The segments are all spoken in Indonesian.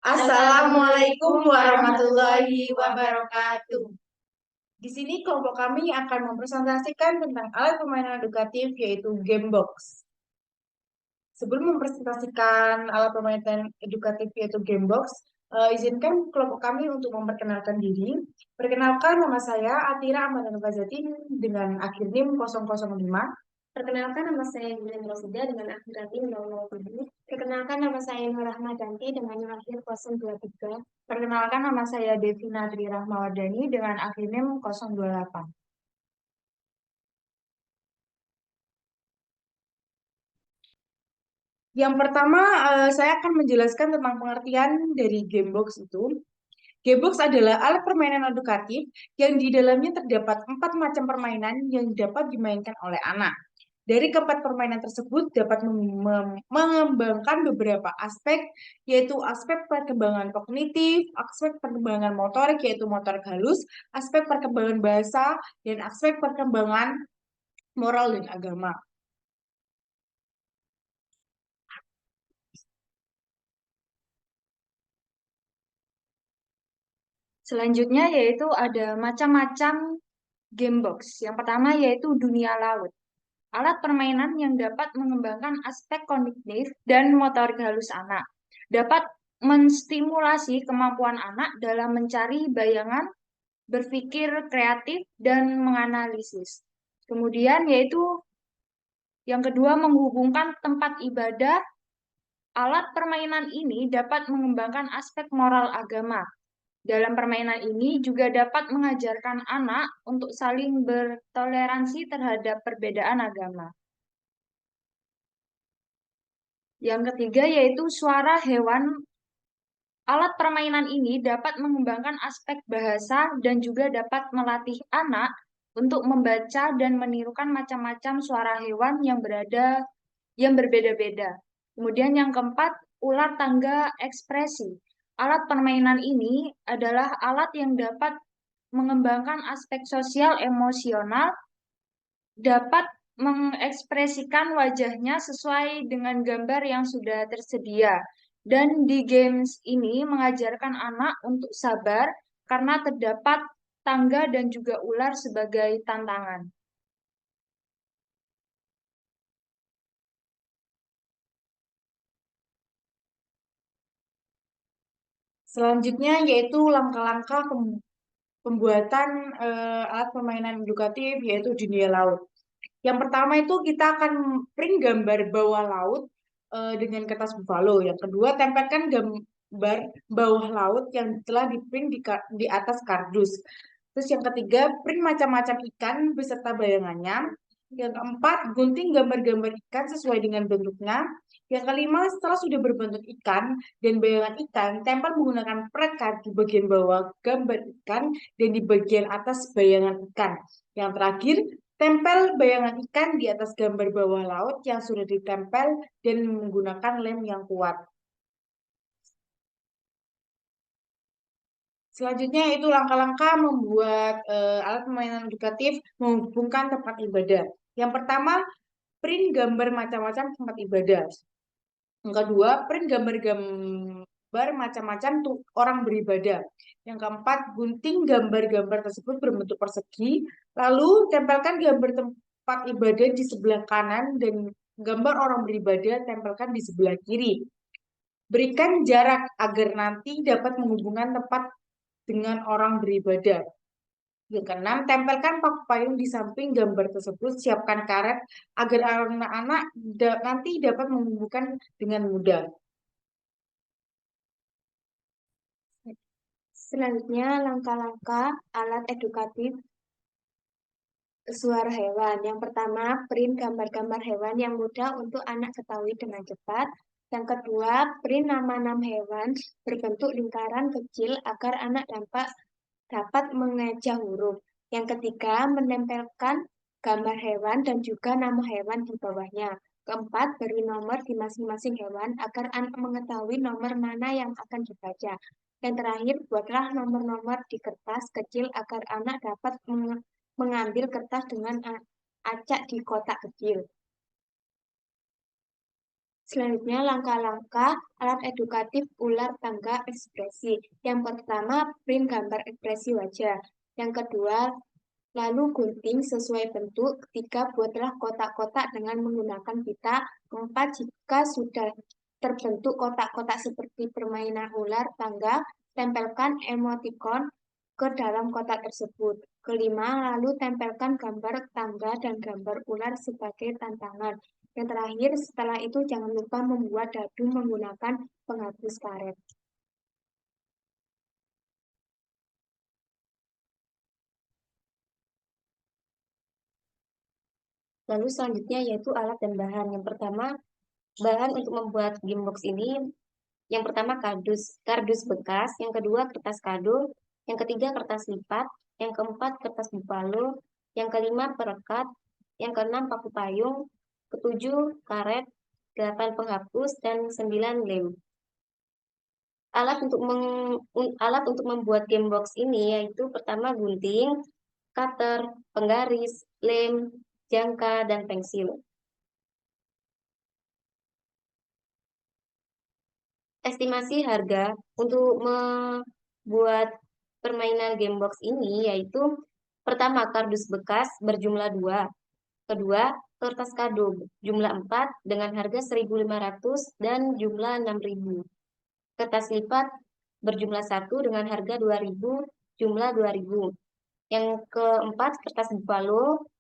Assalamualaikum warahmatullahi wabarakatuh. Di sini kelompok kami akan mempresentasikan tentang alat permainan edukatif yaitu Gamebox. Sebelum mempresentasikan alat permainan edukatif yaitu Gamebox, izinkan kelompok kami untuk memperkenalkan diri. Perkenalkan, nama saya Atira Amadana Fazatin dengan akhir NIM 005. Perkenalkan, nama saya Yulian Rosida dengan akhir NIM 007. Perkenalkan, nama saya Nur Rahmadanti dengan akhir 023. Perkenalkan, nama saya Devina Tri Rahmawardani dengan akhir NIM 028. Yang pertama, saya akan menjelaskan tentang pengertian dari Gamebox itu. Gamebox adalah alat permainan edukatif yang di dalamnya terdapat 4 macam permainan yang dapat dimainkan oleh anak. Dari keempat permainan tersebut dapat mengembangkan beberapa aspek, yaitu aspek perkembangan kognitif, aspek perkembangan motorik, yaitu motorik halus, aspek perkembangan bahasa, dan aspek perkembangan moral dan agama. Selanjutnya yaitu ada macam-macam Gamebox. Yang pertama yaitu dunia laut. Alat permainan yang dapat mengembangkan aspek kognitif dan motorik halus anak. Dapat menstimulasi kemampuan anak dalam mencari bayangan, berpikir kreatif, dan menganalisis. Kemudian yaitu yang kedua menghubungkan tempat ibadah. Alat permainan ini dapat mengembangkan aspek moral agama. Dalam permainan ini juga dapat mengajarkan anak untuk saling bertoleransi terhadap perbedaan agama. Yang ketiga yaitu suara hewan. Alat permainan ini dapat mengembangkan aspek bahasa dan juga dapat melatih anak untuk membaca dan menirukan macam-macam suara hewan yang berbeda-beda. Kemudian yang keempat, ular tangga ekspresi. Alat permainan ini adalah alat yang dapat mengembangkan aspek sosial emosional, dapat mengekspresikan wajahnya sesuai dengan gambar yang sudah tersedia. Dan di games ini mengajarkan anak untuk sabar karena terdapat tangga dan juga ular sebagai tantangan. Selanjutnya yaitu langkah-langkah pembuatan alat permainan edukatif yaitu dunia laut. Yang pertama itu kita akan print gambar bawah laut dengan kertas buffalo. Yang kedua, tempelkan gambar bawah laut yang telah diprint di atas kardus. Terus yang ketiga, print macam-macam ikan beserta bayangannya. Yang keempat, gunting gambar-gambar ikan sesuai dengan bentuknya. Yang kelima, setelah sudah berbentuk ikan dan bayangan ikan, tempel menggunakan perekat di bagian bawah gambar ikan dan di bagian atas bayangan ikan. Yang terakhir, tempel bayangan ikan di atas gambar bawah laut yang sudah ditempel dan menggunakan lem yang kuat. Selanjutnya itu langkah-langkah membuat alat permainan edukatif menghubungkan tempat ibadah. Yang pertama, print gambar macam-macam tempat ibadah. Yang kedua, print gambar macam-macam tuh orang beribadah. Yang keempat, gunting gambar-gambar tersebut berbentuk persegi. Lalu tempelkan gambar tempat ibadah di sebelah kanan dan gambar orang beribadah tempelkan di sebelah kiri. Berikan jarak agar nanti dapat menghubungkan tempat dengan orang beribadah. Yang keenam, tempelkan paku payung di samping gambar tersebut. Siapkan karet agar anak-anak nanti dapat menghubungkan dengan mudah. Selanjutnya, langkah-langkah alat edukatif suara hewan. Yang pertama, print gambar-gambar hewan yang mudah untuk anak ketahui dengan cepat. Yang kedua, print nama-nama hewan berbentuk lingkaran kecil agar anak dapat mengeja huruf. Yang ketiga, menempelkan gambar hewan dan juga nama hewan di bawahnya. Keempat, beri nomor di masing-masing hewan agar anak mengetahui nomor mana yang akan dibaca. Yang terakhir, buatlah nomor-nomor di kertas kecil agar anak dapat mengambil kertas dengan acak di kotak kecil. Selanjutnya, langkah-langkah alat edukatif ular tangga ekspresi. Yang pertama, print gambar ekspresi wajah. Yang kedua, lalu gunting sesuai bentuk. Ketiga, buatlah kotak-kotak dengan menggunakan pita. Keempat, jika sudah terbentuk kotak-kotak seperti permainan ular tangga, tempelkan emoticon ke dalam kotak tersebut. Kelima, lalu tempelkan gambar tangga dan gambar ular sebagai tantangan. Yang terakhir, setelah itu jangan lupa membuat dadu menggunakan penghapus karet. Lalu selanjutnya yaitu alat dan bahan. Yang pertama, bahan untuk membuat gamebox ini, yang pertama kardus bekas, yang kedua kertas kado, yang ketiga kertas lipat, yang keempat kertas bupalo, yang kelima perekat, yang keenam paku payung, ketujuh karet, 8 penghapus, dan 9 lem. Alat untuk membuat gamebox ini yaitu pertama gunting, cutter, penggaris, lem, jangka, dan pensil. Estimasi harga untuk membuat permainan gamebox ini yaitu pertama kardus bekas berjumlah 2, kedua kertas kado jumlah 4 dengan harga 1.500 dan jumlah 6.000. Kertas lipat berjumlah 1 dengan harga 2.000, jumlah 2.000. Yang keempat kertas bupalo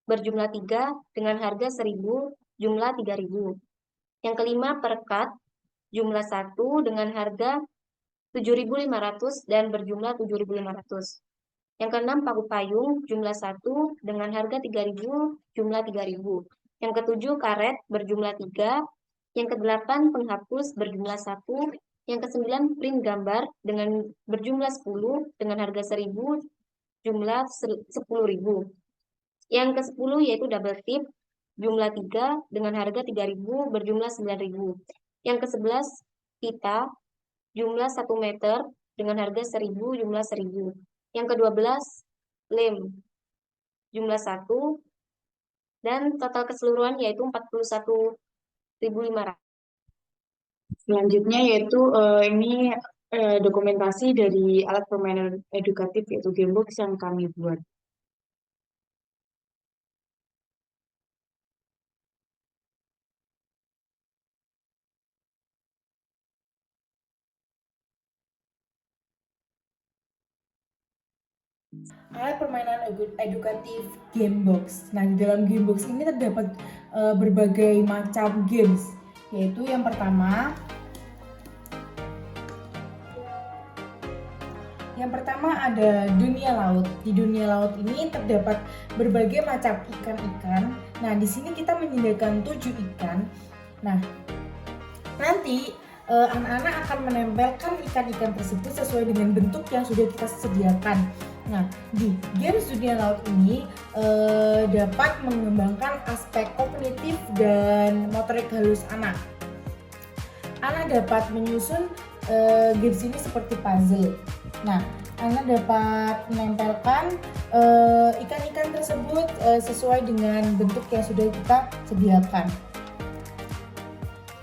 berjumlah 3 dengan harga 1.000, jumlah 3.000. Yang kelima perekat jumlah 1 dengan harga 7.500 dan berjumlah 7.500. Yang keenam paku payung jumlah 1 dengan harga 3.000, jumlah 3.000. Yang ketujuh karet berjumlah 3. Yang kedelapan penghapus berjumlah 1. Yang kesembilan print gambar dengan berjumlah 10 dengan harga 1.000, jumlah 10.000. Yang ke-10 yaitu double tip jumlah 3 dengan harga 3.000 berjumlah 9.000. Yang ke-11 pita jumlah 1 meter dengan harga 1.000, jumlah 1.000. Yang ke-12 lem jumlah 1 dan total keseluruhan yaitu 41.500. Selanjutnya yaitu ini dokumentasi dari alat permainan edukatif yaitu gamebox yang kami buat. Alat permainan edukatif gamebox. Nah, di dalam gamebox ini terdapat berbagai macam games, yaitu yang pertama ada dunia laut. Di dunia laut ini terdapat berbagai macam ikan-ikan. Nah, di sini kita menyediakan 7 ikan. Nah, nanti anak-anak akan menempelkan ikan-ikan tersebut sesuai dengan bentuk yang sudah kita sediakan. Nah, di games dunia laut ini dapat mengembangkan aspek kognitif dan motorik halus anak. Anak dapat menyusun games ini seperti puzzle. Nah, anak dapat menempelkan ikan-ikan tersebut sesuai dengan bentuk yang sudah kita sediakan.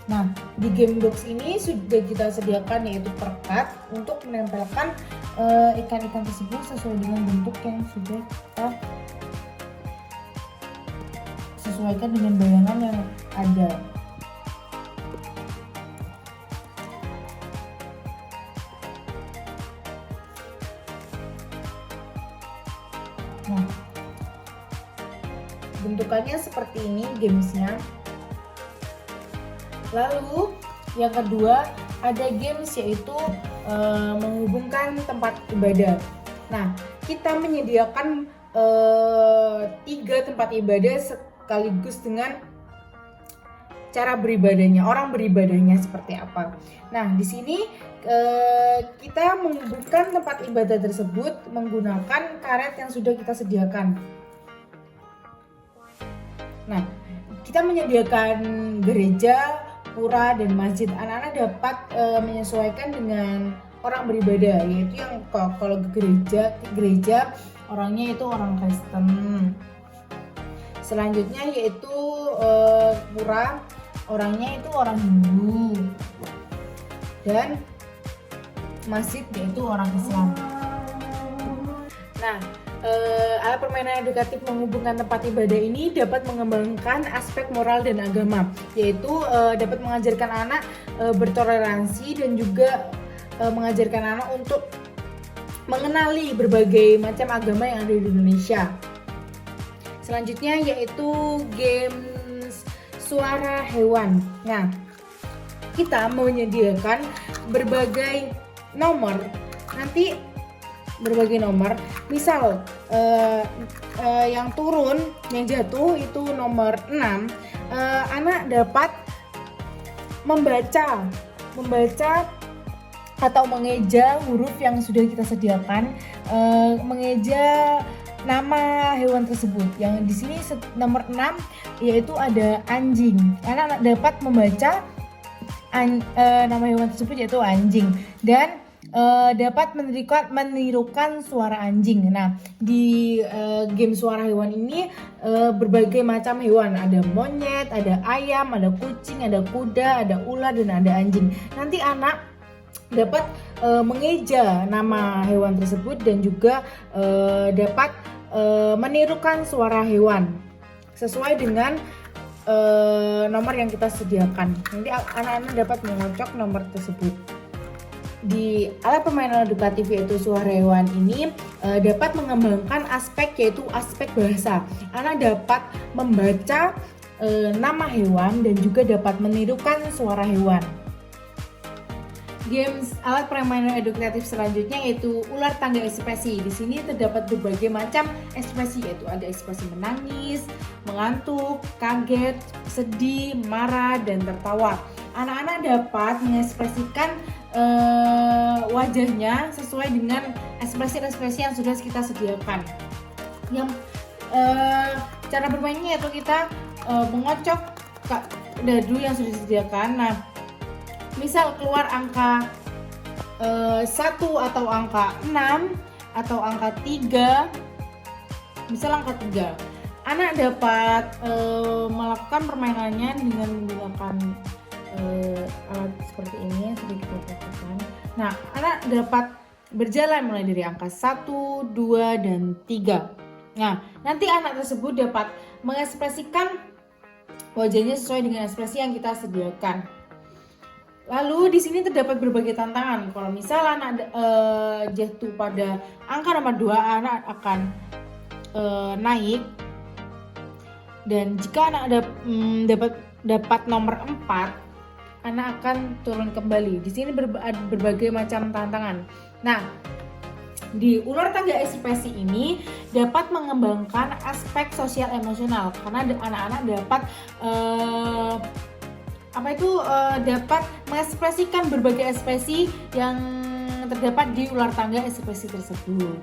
Nah, di gamebox ini sudah kita sediakan yaitu perekat untuk menempelkan ikan-ikan tersebut sesuai dengan bentuk yang sudah kita sesuaikan dengan bayangan yang ada. Nah, bentukannya seperti ini gamesnya. Lalu yang kedua ada games yaitu menghubungkan tempat ibadah. Nah, kita menyediakan 3 tempat ibadah sekaligus dengan cara beribadahnya, orang beribadahnya seperti apa. Nah, di sini kita menghubungkan tempat ibadah tersebut menggunakan karet yang sudah kita sediakan. Nah, kita menyediakan gereja, pura, dan masjid. Anak-anak dapat menyesuaikan dengan orang beribadah, yaitu yang kalau gereja orangnya itu orang Kristen. Selanjutnya yaitu Pura, orangnya itu orang Hindu, dan Masjid yaitu orang Islam. Nah, alat permainan edukatif menghubungkan tempat ibadah ini dapat mengembangkan aspek moral dan agama, yaitu dapat mengajarkan anak bertoleransi dan juga mengajarkan anak untuk mengenali berbagai macam agama yang ada di Indonesia. Selanjutnya yaitu games suara hewan. Nah, kita menyediakan berbagai nomor. Nanti berbagai nomor, misal yang turun, yang jatuh itu nomor 6, anak dapat membaca atau mengeja huruf yang sudah kita sediakan, mengeja nama hewan tersebut. Yang di sini nomor 6 yaitu ada anjing. Anak dapat membaca nama hewan tersebut yaitu anjing, dan dapat menirukan suara anjing. Nah, di game suara hewan ini berbagai macam hewan, ada monyet, ada ayam, ada kucing, ada kuda, ada ular, dan ada anjing. Nanti anak dapat mengeja nama hewan tersebut dan juga dapat menirukan suara hewan sesuai dengan nomor yang kita sediakan. Nanti anak-anak dapat mengocok nomor tersebut. Di alat permainan edukatif yaitu suara hewan ini dapat mengembangkan aspek yaitu aspek bahasa. Anak dapat membaca nama hewan dan juga dapat menirukan suara hewan. Games alat permainan edukatif selanjutnya yaitu ular tangga ekspresi. Di sini terdapat berbagai macam ekspresi, yaitu ada ekspresi menangis, mengantuk, kaget, sedih, marah, dan tertawa. Anak-anak dapat mengekspresikan wajahnya sesuai dengan ekspresi-ekspresi yang sudah kita sediakan. Yang cara bermainnya yaitu kita mengocok dadu yang sudah disediakan. Nah, misal keluar angka 1 atau angka 6 atau angka 3, misal angka 3, anak dapat melakukan permainannya dengan menggunakan alat seperti ini yang sudah kita lakukan. Nah, anak dapat berjalan mulai dari angka 1, 2, dan 3. Nah, nanti anak tersebut dapat mengekspresikan wajahnya sesuai dengan ekspresi yang kita sediakan. Lalu di sini terdapat berbagai tantangan. Kalau misal anak jatuh pada angka nomor 2, anak akan naik. Dan jika anak dapat nomor 4, anak akan turun kembali. Di sini berbagai macam tantangan. Nah, di ular tangga ekspresi ini dapat mengembangkan aspek sosial emosional karena anak-anak dapat dapat mengekspresikan berbagai ekspresi yang terdapat di ular tangga ekspresi tersebut.